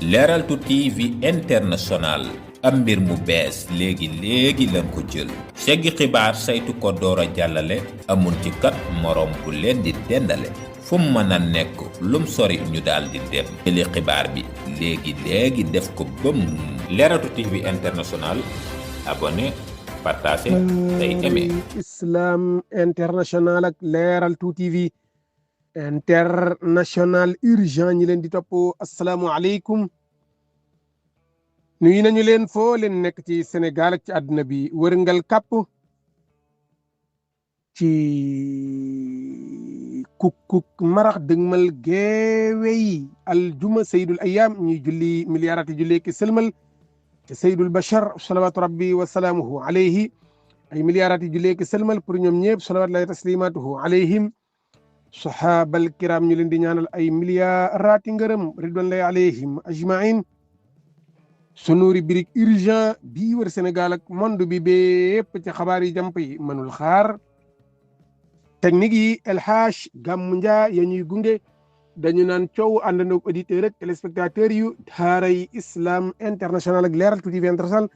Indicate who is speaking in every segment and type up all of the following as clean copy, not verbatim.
Speaker 1: Leral TV International am mbir mu bees léegi lañ ko jël seggi xibaar saytu ko door a jàllale amul ci kat morom bu leen di dendale fu mu mën a nekk lum sori ñu daal di dem jëli xibaar bi léegi def ko bëm Leral TV International abonné partagé tey aimé.
Speaker 2: Islam International ak Leral TV International urgent ñi leen di topp asalaamualeykum nuyu nañu leen foo leen nekk ci Sénégal ak ci àdduna bi wërngal kàpp ci kuk marax dëgmal geewey aljuma sayyidul ayam ñuy julli miliyaaraati julli ki sëlmal te sayyidul bashar salawatu rabbi wa salaamuhu alayhi ay miliyaaraati julli ki sëlmal pour ñoom ñëpp salawatu lahi taslimatuhu alayhim sahabal kiram ñu leen di ñaanal ay miliyaaraati ngërëm ridwanullahi alayhim ajmain sunu rubrique urgent bii wër Sénégal ak monde bi bépp ci xabaar yi jàmp yi mënul xaar technique yi El Hadj Gamou Ndiaye ya ñuy gunge dañu naan coow àndandoog auditeurs ak téléspectateurs yu daaray Islam International ak Leral TV International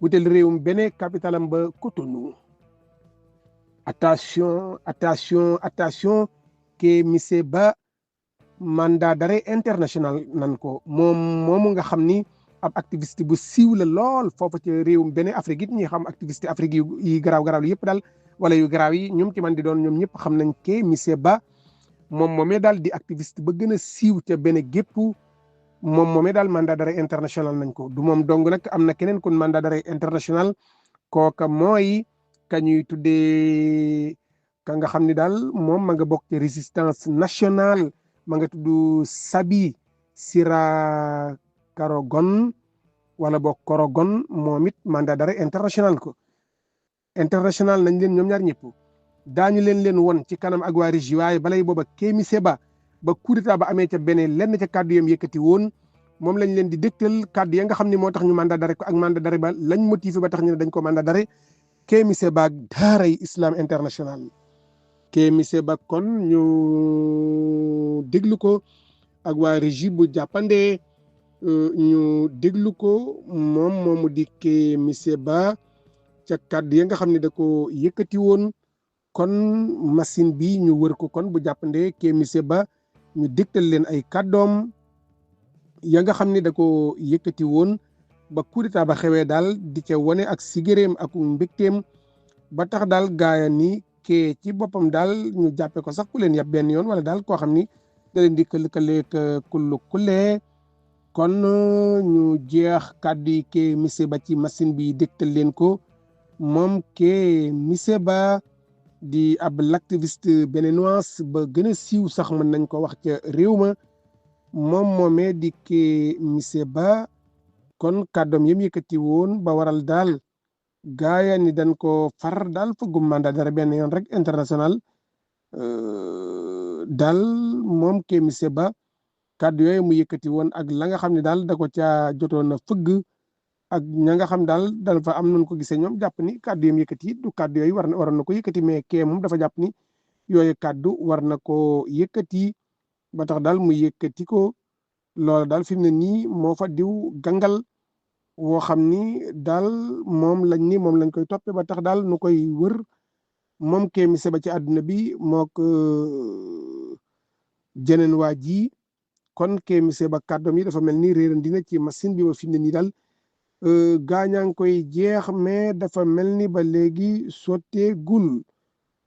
Speaker 2: wutel réewum Bénin capitalam ba Cotonou attention ke monsieur Ba mandat d'arrêt international nan ko moomu nga xam ni ab activiste bu siiw la lool foofu ci réewum Bénin Afrique it ñi xam activiste Afrique yi garaaw yëpp daal wala yu garaaw yi ñoom ci man di doon ñoom ñëpp xam nañ ke monsieur Ba moom moomee daal di activiste ba gën a siiw ca Bénin gépp moom moomee daal mandat d'arrêt international nañ ko du moom dong nag am na keneen kon mandat d'arrêt international kooka mooy ka ñuy tuddee ka nga xam ni daal moom ma nga bokk ci résistance nationale ma nga tudd Sabi Sira Korogon wala boog Korogon moom it mandat d'arrêt international ko international nañ leen ñoom ñaar ñëpp daañu leen won ci kanam ak waa régie waaye balay booba Kémi Séba ba coup d'état ba amee ca beneen lenn ca kàddu yam yëkkati woon moom lañ leen di dégtal kàddu ya nga xam ne moo tax ñu mandat d'arrêt ko ak mandat d'arrêt ba lañ motivé ba tax ñu ne dañ ko mandat d'arrêt Kémi Séba ak daaray Islam International Kémi Séba kon ñu déglu ko ak waa régie bu jàppandee ñu déglu ko moom moomu di Kémi Séba ca kàddu ya nga xam ne da ko yëkkati woon kon machine bi ñu wër ko kon bu jàppandee Kémi Séba ñu dégtal leen ay kàddoom ya nga xam ne da ko yëkkati woon ba coup d'état ba xewee daal di ca wane ak sigéréem ak mbégteem ba tax daal gaaya ni kee ci boppam daal ñu jàppe ko sax ku leen yab benn yoon wala daal koo xam ni da leen di këlkaleek kullee kon ñu jeex kàddu yi Kémi Séba ci machine bi dégtal leen ko moom Kémi Séba di ab l'activiste béninois ba gën a siiw sax mën nañ ko wax ca réew ma moom moomee di Kémi Séba kon kàddoom yëm yëkkati woon ba waral daal gaaya ni dañ ko far daal fëggum mandat d'arrêt benn yoon rek international daal moom Kémi Séba kàddu yooyu mu yëkkati woon ak la nga xam ne daal da ko caa jotoon a fëgg ak ña nga xam daal fa am nañ ko gisee ñoom jàpp ni kàddu yam yëkkati du kàddu yooyu waroon na ko yëkkati mais kee moom dafa jàpp ni yooyu kàddu war na ko yëkkati ba tax daal mu yëkkati ko loolu daal fi mu ne nii moo fa diw gangal woo xam ni daal moom lañ koy toppee ba tax daal nu koy wër moom Kémi Séba ci àdduna bi moo ko jeneen waa ji kon Kémi Séba kàddoom yi dafa mel ni réeran dina ci machine bi ba fi mu ne nii daal gaañaa ngi koy jeex mais dafa mel ni ba léegi sotteegul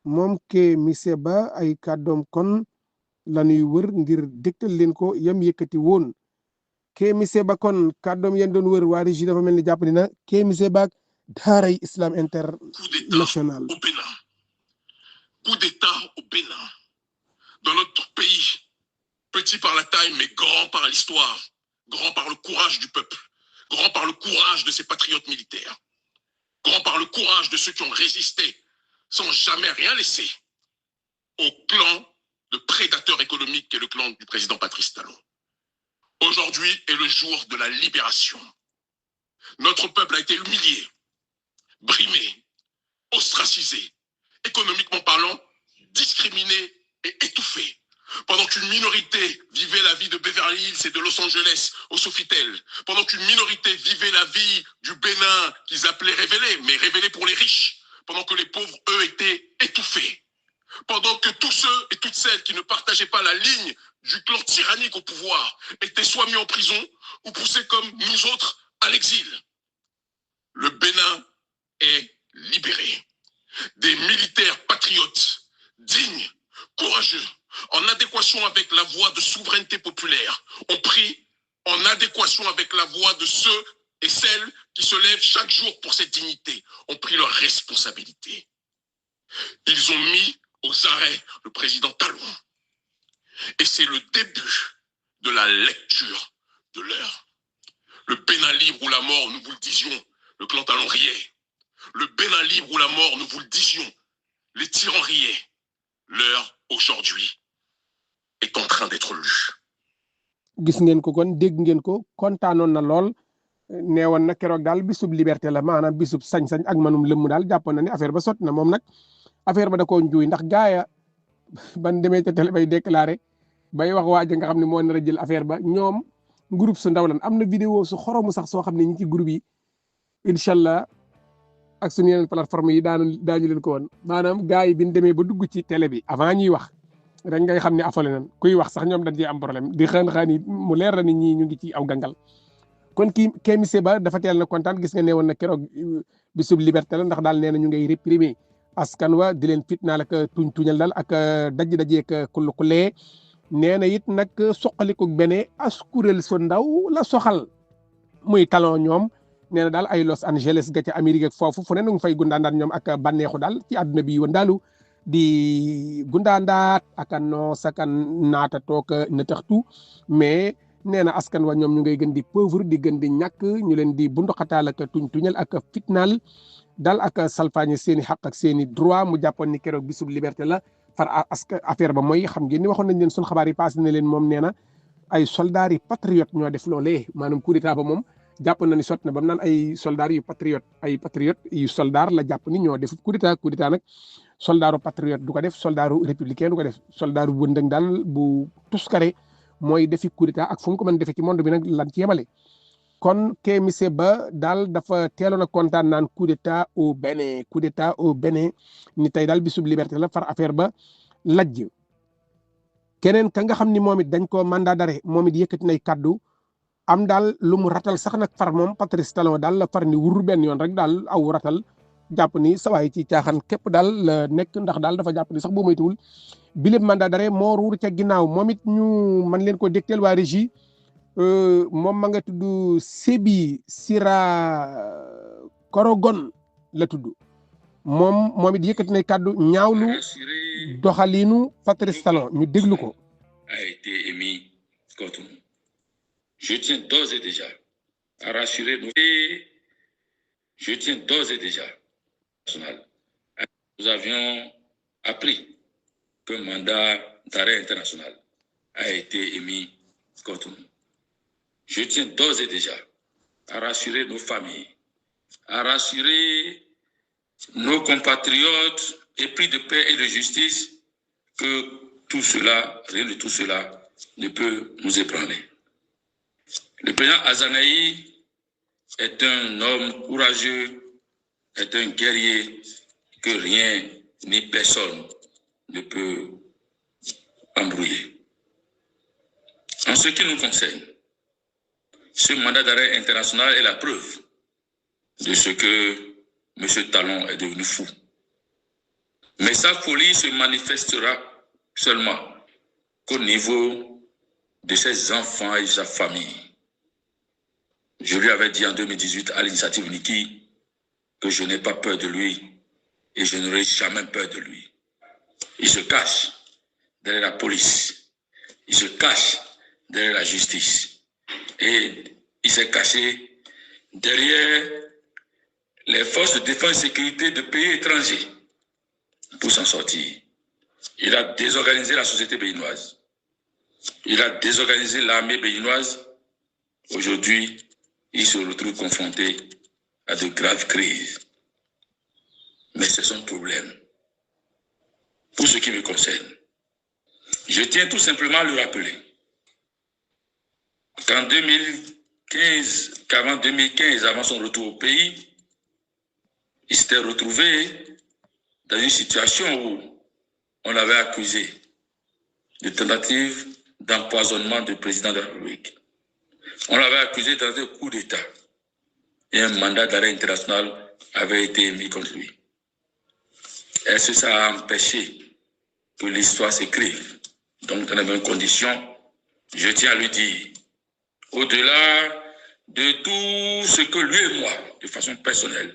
Speaker 2: moom Kémi Séba ay kàddoom kon lañuy wër ngir dégtal leen ko yam yëkkati woon Kémi Séba kon kàddoom yéen doon wër waa régie dafa mel ni jàpp dina Kémi Séba daaray Islam International.
Speaker 3: Coup d'état au Bénin. Dans notre pays, petit par la taille mais grand par l'histoire, grand par le courage du peuple, grand par le courage de ses patriotes militaires, grand par le courage de ceux qui ont résisté sans jamais rien laisser au clan de prédateurs économiques qu'est le clan du président Patrice Talon. Aujourd'hui est le jour de la libération. Notre peuple a été humilié, brimé, ostracisé, économiquement parlant, discriminé et étouffé. Pendant qu'une minorité vivait la vie de Beverly Hills et de Los Angeles au Sofitel. Pendant qu'une minorité vivait la vie du Bénin qu'ils appelaient révélée, mais révélée pour les riches. Pendant que les pauvres, eux, étaient étouffés. Pendant que tous ceux et toutes celles qui ne partageaient pas la ligne du clan tyrannique au pouvoir étaient soit mis en prison ou poussés comme nous autres à l'exil. Le Bénin est libéré. Des militaires patriotes, dignes, courageux, en adéquation avec la voie de souveraineté populaire, ont pris en adéquation avec la voie de ceux et celles qui se lèvent chaque jour pour cette dignité, ont pris leurs responsabilités. Ils ont mis aux arrêts le président Talon. Et c'est le début de la lecture de l'heure. Le Bénin libre ou la mort, nous vous le disions, le clan Talon riait. Le Bénin libre ou la mort, nous vous le disions, les tyrans riaient. L'heure, aujourd'hui, est en train d'être lue.
Speaker 2: gis ngeen ko kon dégg ngeen ko kontaanoon na lool neewoon na keroog daal bisub liberté la maanaam bisub sañ-sañ ak manum lëmm daal jàppoon na ni affaire ba sot na moom nag affaire ba da koo njuuy ndax gaaya ban demee ca télé bay déclaré bay wax waaja nga xam ne moo nar a jël affaire ba ñoom groupe su ndaw lan am na vidéo su xoromu sax soo xam ne ñi ci groupe yi incha allah ak suñu yeneen plateforme yi daañu leen ko woon maanaam gars yi bi ñu demee ba dugg ci télé bi avant ñuy wax rek ngay xam ne affolé nan kuy wax sax ñoom dañ ciy am problème di xaan yi mu leer la ni ñii ñu ngi ci aw gangal kon kii Kémi Séba dafa teel na kontaan gis nga ne woon na keroog bisub liberté la ndax daal nee na ñu ngay réprimer askan wa di leen fitnaal ak tuñal daal ak dajji ak kullee nee na it nag soqaliku bene as kuréel su ndaw la soxal muy talon ñoom nee na daal ay Los Angeles ga ca Amérique ak foofu fu ne nu ngi fay gundaandaat ñoom ak bànneexu daal ci àdduna bi woon daalu di gundaandaat ak a noos ak a naata toog na taxtu mais nee na askan wa ñoom ñu ngay gën di pauvre di gën di ñàkk ñu leen di bunduxataal ak tuñal ak fitnaal dal ak salfaañe seen i xaq ak seen i droit mu jàppoon ni keroog bisub liberté la far affaire ba mooy xam ngeen ni waxoon nañ leen sun xabaar yi passé na leen moom nee na ay soldats yi patriote ñoo def loolee maanaam coup d'état ba moom jàpp na ni sot na ba mu naan ay soldats yu patriote ay patriote yu soldat la jàpp ni ñoo def coup d'état nag soldaaru patriote du ko def soldaaru républicain du ko def soldaaru wëndëng daal bu tuskare mooy defi coup d'état ak fu mu ko mën defee ci monde bi nag lan ci yemale kon Kémi Séba daal dafa teeloon a kontaan naan coup d'état au Bénin ni tey daal bisub liberté la far affaire ba lajj keneen ka nga xam ni moom it dañ ko mandat d'arrêt moom it yëkkati nay kaddu am daal lu mu ratal sax nag far moom Patrice Talon daal la far ni wur benn yoon rek daal aw ratal jàpp ni sawaay ci caaxaan képp daal la nekk ndax daal dafa jàpp ni sax boo moytuwul bile mandat d'arrêt moo ruur ca ginnaaw moom it ñu man leen ko dégteel waa régie moom ma nga tudd Sébi Sira Korogon la tudd moom it yëkkati nay kàddu ñaawlu doxaliinu Patrice Talon ñu déglu ko.
Speaker 4: A été émis contre nous. Je tiens d'ores et déjà à rassurer nous. Je tiens d'ores et déjà nous avions appris qu'un mandat d'arrêt international a été émis contre nous. Je tiens d'ores et déjà à rassurer nos familles, à rassurer nos compatriotes épris de paix et de justice que tout cela, rien de tout cela, ne peut nous ébranler. Le président Azanaï est un homme courageux, est un guerrier que rien ni personne ne peut embrouiller. En ce qui nous concerne, ce mandat d'arrêt international est la preuve de ce que M. Talon est devenu fou. Mais sa folie se manifestera seulement qu'au niveau de ses enfants et de sa famille. Je lui avais dit en 2018 à l'initiative Niki que je n'ai pas peur de lui et je n'aurai jamais peur de lui. Il se cache derrière la police, il se cache derrière la justice et il s'est caché derrière les forces de défense et sécurité de pays étrangers pour s'en sortir. Il a désorganisé la société béninoise. Il a désorganisé l'armée béninoise. Aujourd'hui, il se retrouve confronté à de graves crises. Mais c'est son problème. Pour ce qui me concerne, Je tiens tout simplement à le rappeler qu'avant 2015, avant son retour au pays, il s'était retrouvé dans une situation où on l'avait accusé de tentative d'empoisonnement du président de la République. On l'avait accusé de coup d'État et un mandat d'arrêt international avait été émis contre lui. Est-ce que ça a empêché que l'histoire s'écrive? Donc, dans les mêmes conditions, je tiens à lui dire, au-delà de tout ce que lui et moi, de façon personnelle,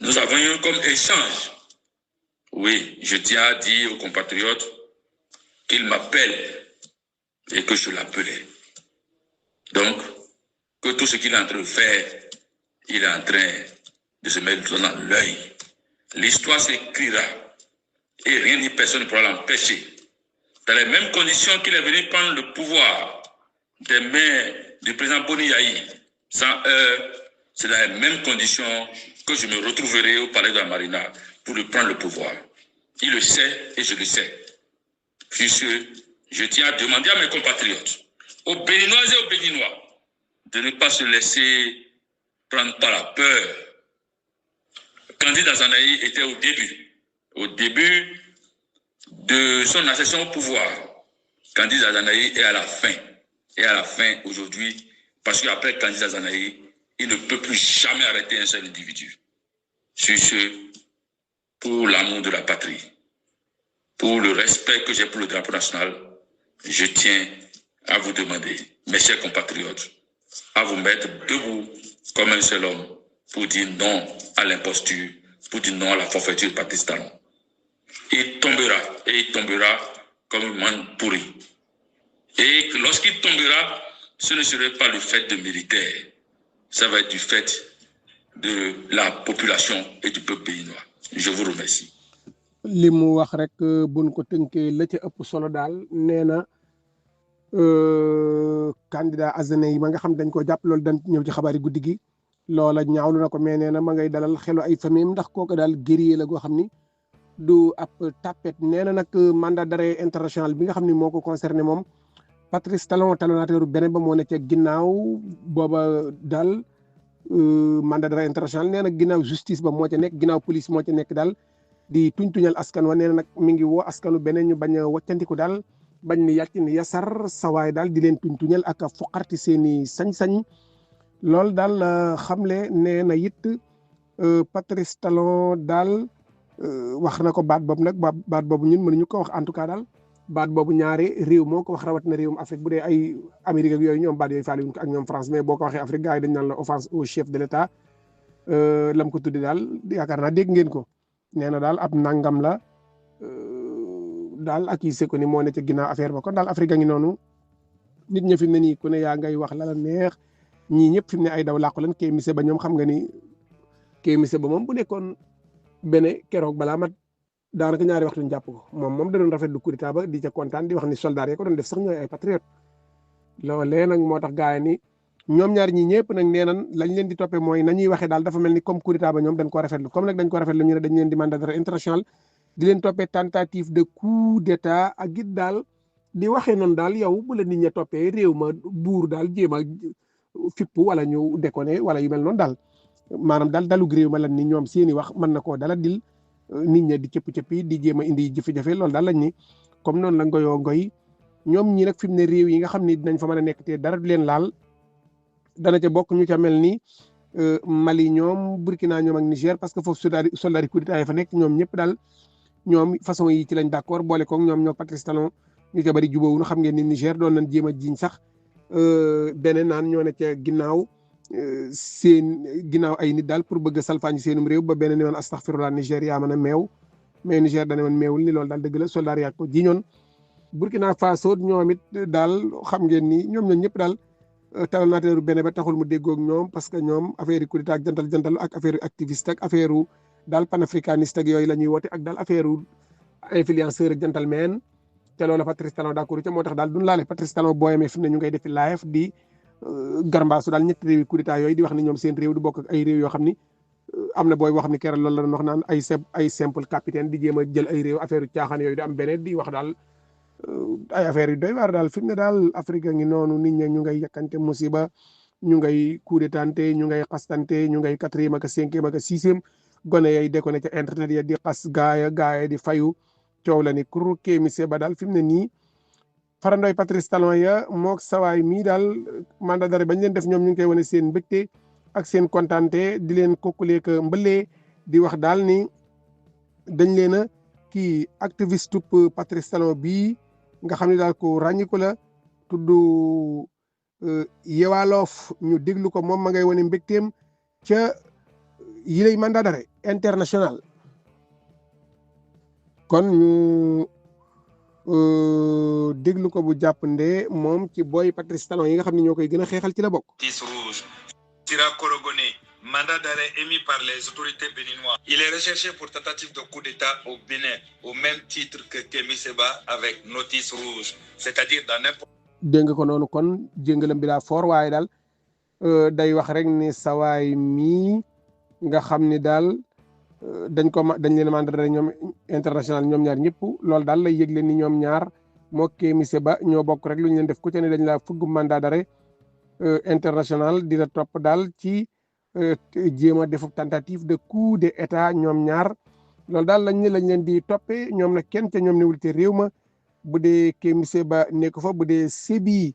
Speaker 4: nous avons eu comme échange, oui, je tiens à dire aux compatriotes qu'il m'appelle et que je l'appelais. Donc, que tout ce qu'il est en train de faire, il est en train de se mettre dans l'œil. L'histoire s'écrira et rien ni personne ne pourra l'empêcher. Dans les mêmes conditions qu'il est venu prendre le pouvoir des mains du président Boni Yayi, sans c'est dans les mêmes conditions que je me retrouverai au palais de la Marina pour lui prendre le pouvoir. Il le sait et je le sais. Puisque je tiens à demander à mes compatriotes, aux Béninoises et aux Béninois, de ne pas se laisser prendre par la peur. Candidat Azanaï était au début de son accession au pouvoir. Candidat Azanaï est à la fin. Et à la fin, aujourd'hui, parce qu'après Candidat Azanaï, il ne peut plus jamais arrêter un seul individu. Sur ce, pour l'amour de la patrie, pour le respect que j'ai pour le drapeau national, je tiens à vous demander, mes chers compatriotes, à vous mettre debout comme un seul homme pour dire non à l'imposture, pour dire non à la forfaiture de Patrice Talon. Il tombera comme une manne pourrie. Et que lorsqu'il tombera, ce ne serait pas le fait de militaires, ça va être du fait de la population et du peuple béninois. Je vous remercie.
Speaker 2: li mu wax rek buñ ko tënkee la ca ëpp solo daal nee na candidat Azanaï yi ma nga xam dañ ko jàpp loolu dañ ñëw ci xabaari guddi gi loola ñaawlu na ko mais nee na ma ngay dalal xelu ay famille ndax kooku daal guerrier la goo xam ni du ab tapet nee na nag mandat d'arrêt international bi nga xam ni moo ko concerné moom Patrice Talon talonateuru beneen ba moo ne ca ginnaaw booba daal mandat d'arrêt international nee na ginnaaw justice ba moo ca nekk ginnaaw police moo ca nekk daal di tuñtuñal askan wa nee na nag mi ngi woo askanu beneen ñu bañ a waccandiku daal bañ ni yàcc ni yasar sawaay daal di leen tuñtuñal ak foqarti seeni sañ-sañ loolu daal xamle nee na it Patrice Talon daal wax na ko baat boobu nag baat boobu ñun mënuñu ko wax en tout cas daal baat boobu ñaari réew moo ko wax rawat na réewum Afrique bu dee ay Amérique ak yooyu ñoom baat yooyu faale wuñ ko ak ñoom France mais boo ko waxee Afrique gars yi dañ naan la offense au chef de l'État lam ko tuddi daal yaakaar naa dégg ngeen ko nee na daal ab nangam la daal accusé ko ni moo ne ca ginnaaw affaire ba kon daal Afrique a ngi noonu nit ña fi mu ne nii ku ne yaa ngay wax la neex ñii ñëpp fi mu ne ay daw làqu lan Kémi Séba ñoom xam nga ni Kémi Séba moom bu nekkoon bene keroog balaa mat daanaka ñaari waxtu ñu jàpp ko moom da doon rafetlu coup d'état ba di ca kontaan di wax ni soldat yi ko doon def sax ñooy ay patriote loolee nag moo tax gars yi ni ñoom ñaar ñi ñëpp nag nee nan lañ leen di toppee mooy nañuy waxee daal dafa mel ni comme coup d'état ba ñoom dañ ko rafetlu comme nag dañ ko rafetlu ñu ne dañ leen di mandat d'arrêt international di leen toppee tentative de coup d'état ak it daal di waxee noonu daal yow bu la nit ña toppee réew ma buur daal jéem a fipp wala ñu déconné wala yu mel noonu daal maanaam daal dalug réew ma lan ni ñoom seeni wax mën na koo dala dil nit ña di cëpp-cëppi di jéem a indi jafe-jafe loolu daal lañ ni comme noonu la ngoyoo ngoy ñoom ñi nag fi mu ne réew yi nga xam ne dinañ fa mën a nekk te dara du leen laal dana ca bokk ñu ca mel ni Mali ñoom Burkina ñoom ak Niger parce que foofu soldat yi coup d'état yi fa nekk ñoom ñëpp daal ñoom façon yi ci lañ d'accord boole koog ñoom ñoo Patrice Talon ñu ca bëri jubóowuñu xam ngeen ni Niger doon nañ jéem a jiñ sax beneen naan ñoo ne ca ginnaaw ay nit daal pour bëgg a salfaañi seenum réew ba beneen yoon astaghfirullah Niger yaa mën a meew mais Niger dana woon meewul ni loolu daal dëgg la soldat yaa ko jiñoon Burkina Faso ñoom it daal xam ngeen ni ñoom ñëpp daal talonateuru benn ba taxul mu déggoog ñoom parce que ñoom affaire yi coup d'état ak jantal ak affaire activiste ak affaire daal panafricaniste ak yooyu la ñuy woote ak daal affaire influenceur ak gentleman te loolu Patrice Talon d'accord ca moo tax daal duñ laale Patrice Talon boo yemee fi mu ne ñu ngay defi live di garbaasu daal ñetti réew yi coup d'état yooyu di wax ni ñoom seen réew du bokk ak ay réew yoo xam ni am na booy boo xam ni keroog loolu la doon wax naan ay simple capitaine di jéem a jël ay réew affaire caaxaan yooyu di am beneen di wax daal ay affaire yu doy waar daal fi mu ne daal Afrique ngi noonu nit ñi ñu ngay yàkkante musiba ñu ngay coup d'état ñu ngay xastante ñu ngay 4e ak 5e ak 6e gone yay déconné ca internet ya di xas gaaya di fayu coow la ni kur kéemise ba daal fi mu ne nii farandoy Patrice Talon ya mook sawaay mii daal mandat d'arrêt bañ leen def ñoom ñu ngi koy wane seen mbégte ak seen kontante di leen kokkulee que mbëlee di wax daal ni dañ leen a kii activiste Patrice Talon bii nga xam ne daal ko ràññiku la tudd Yewaloof ñu déglu ko moom ma ngay wane mbégteem ca yilay mandat d'arrêt international kon ñu déglu ko bu jàppande moom ci booy Patrice Talon yi nga xam ne ñoo koy gën a xeexal ci la bokk.
Speaker 5: Notice rouge sera corogonné. Mandat d'arrêt émis par les autorités béninoises. Il est recherché pour tentative de coup d'État au Bénin, au même titre que Kémi Séba avec notice rouge, c'est-à-dire dans n'importe.
Speaker 2: dégg nga ko noonu kon jëngalam bi daa fort waaye daal day wax rek ni sawaay mii nga xam ni daal dañ leen mandat d'arrêt ñoom international ñoom ñaar ñëpp loolu daal lay yëgle ni ñoom ñaar moo Kémi Séba ñoo bokk rek lu ñu leen def ku ca ne dañ laa fugg mandat d'arrêt international di la topp daal ci jéem a defu tentative de coup d'état ñoom ñaar loolu daal lañ leen di toppee ñoom nag kenn ca ñoom newul te réew ma bu dee Kémi Séba nekku fa bu dee Sébi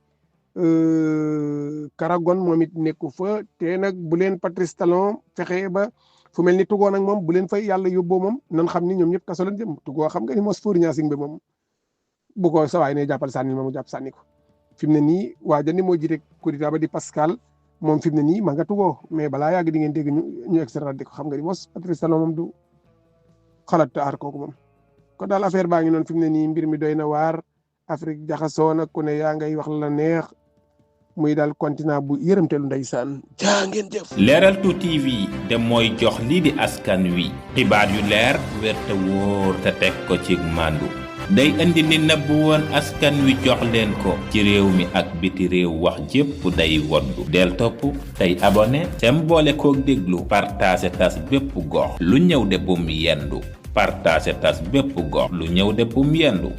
Speaker 2: Karagon moom it nekku fa te nag bu leen Patrice Talon fexe ba fu mel ni Togo nag moom bu leen fay yàlla yóbboo moom nan xam ni ñoom ñëpp kaso lañ jëm Togo xam nga ni mos Faure Niassing bi moom bu ko sawaay ne jàppal sànni ma mu jàpp sànni ko fi mu ne nii waa jandi moo jiite coup d'état ba di Pascal moom fi mu ne nii ma nga Togo mais balaa yàgg di ngeen dégg ñu extradé ko xam nga ni mos Patrice Talon moom du xalaat te aar kooku moom kon daal affaire baa ngi noonu fi mu ne nii mbir mi doy na waar Afrique jaxasoo na ku ne yaa ngay wax la neex muy daal continent bu yërëmteelu ndeysaan jaa ngeen jëf.
Speaker 1: Leral 2 TV te mooy jox lii di askan wi xibaar yu leer wér te wóor te teg ko ci màndu day indi li nëbb woon askan wi jox leen ko ci réew mi ak biti réew wax jépp day woddu del topp tey abonné tem boole kook déglu partage tas bépp gox lu ñëw de bum yendu partage tas bépp gox lu ñëw de bum yendu